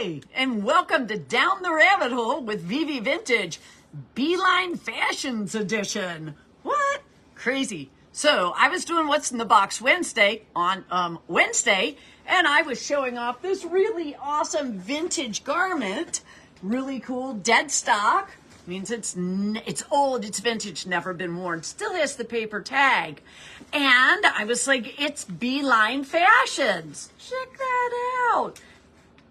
Hi, and welcome to Down the Rabbit Hole with Vevay Vintage, Beeline Fashions edition. What? Crazy. So I was doing What's in the Box Wednesday on Wednesday, and I was showing off this really awesome vintage garment. Really cool, dead stock. Means it's old, it's vintage, never been worn. Still has the paper tag. And I was like, it's Beeline Fashions. Check that out.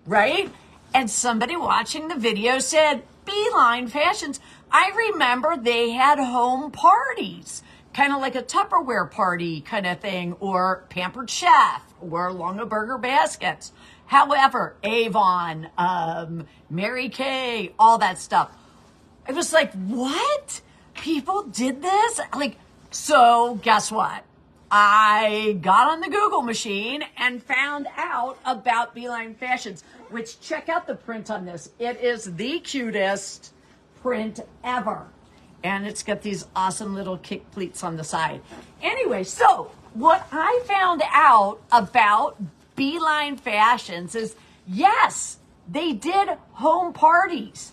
Right? And somebody watching the video said, Beeline Fashions. I remember they had home parties, kind of like a Tupperware party kind of thing, or Pampered Chef, or Longaberger baskets. However, Avon, Mary Kay, all that stuff. I was like, what? People did this? So guess what? I got on the Google machine and found out about Beeline Fashions, which check out the print on this. It is the cutest print ever. And it's got these awesome little kick pleats on the side. Anyway, so what I found out about Beeline Fashions is, yes, they did home parties.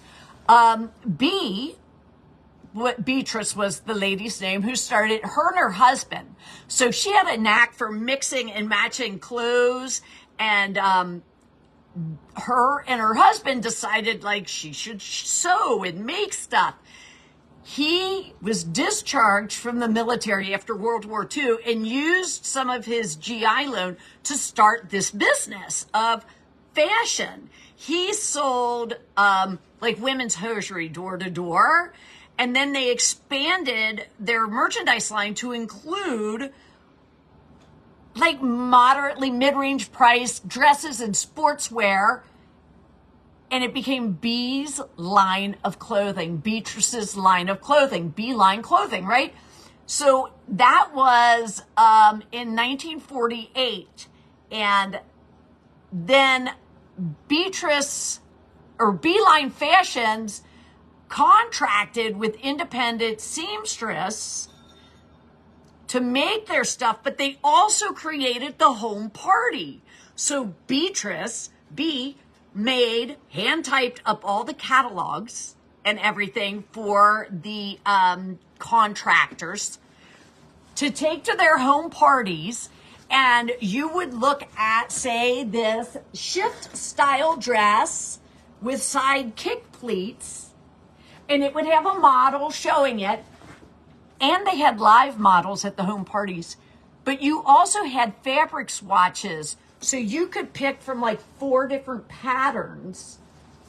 Beatrice was the lady's name who started, her and her husband. So she had a knack for mixing and matching clothes, and her and her husband decided she should sew and make stuff. He was discharged from the military after World War II and used some of his GI loan to start this business of fashion. He sold women's hosiery door to door, and then they expanded their merchandise line to include moderately mid-range price dresses and sportswear, and it became Bee's line of clothing, Beatrice's line of clothing, Beeline clothing, right? So that was in 1948, and then Beatrice or Beeline Fashions contracted with independent seamstress to make their stuff, but they also created the home party. So Beatrice, made, hand-typed up all the catalogs and everything for the contractors to take to their home parties. And you would look at, say, this shift style dress with side kick pleats, and it would have a model showing it. And they had live models at the home parties, but you also had fabric swatches. So you could pick from 4 different patterns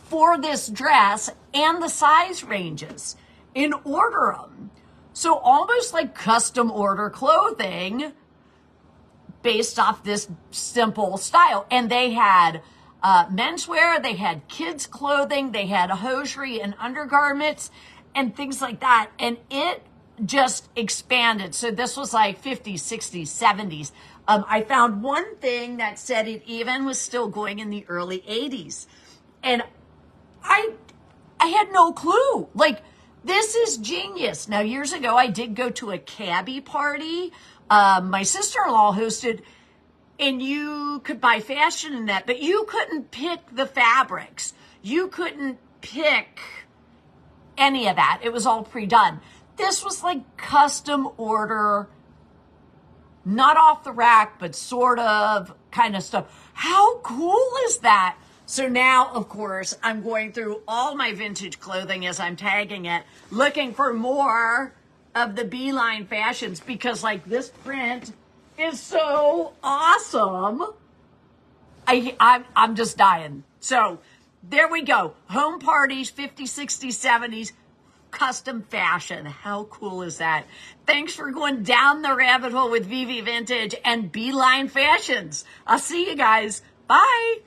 for this dress and the size ranges and order them. So almost like custom order clothing based off this simple style. And they had menswear, they had kids clothing, they had hosiery and undergarments and things like that. And it just expanded. So this was 50s, 60s, 70s. I found one thing that said it even was still going in the early 80s. And I had no clue. This is genius. Now, years ago, I did go to a cabbie party. My sister-in-law hosted, and you could buy fashion in that, but you couldn't pick the fabrics. You couldn't pick any of that. It was all pre-done. This was custom order, not off the rack, but sort of kind of stuff. How cool is that? So now, of course, I'm going through all my vintage clothing as I'm tagging it, looking for more of the Beeline Fashions, because this print is so awesome. I'm just dying. So there we go. Home parties, 50s, 60s, 70s. Custom fashion. How cool is that? Thanks for going down the rabbit hole with Vevay Vintage and Beeline Fashions. I'll see you guys. Bye.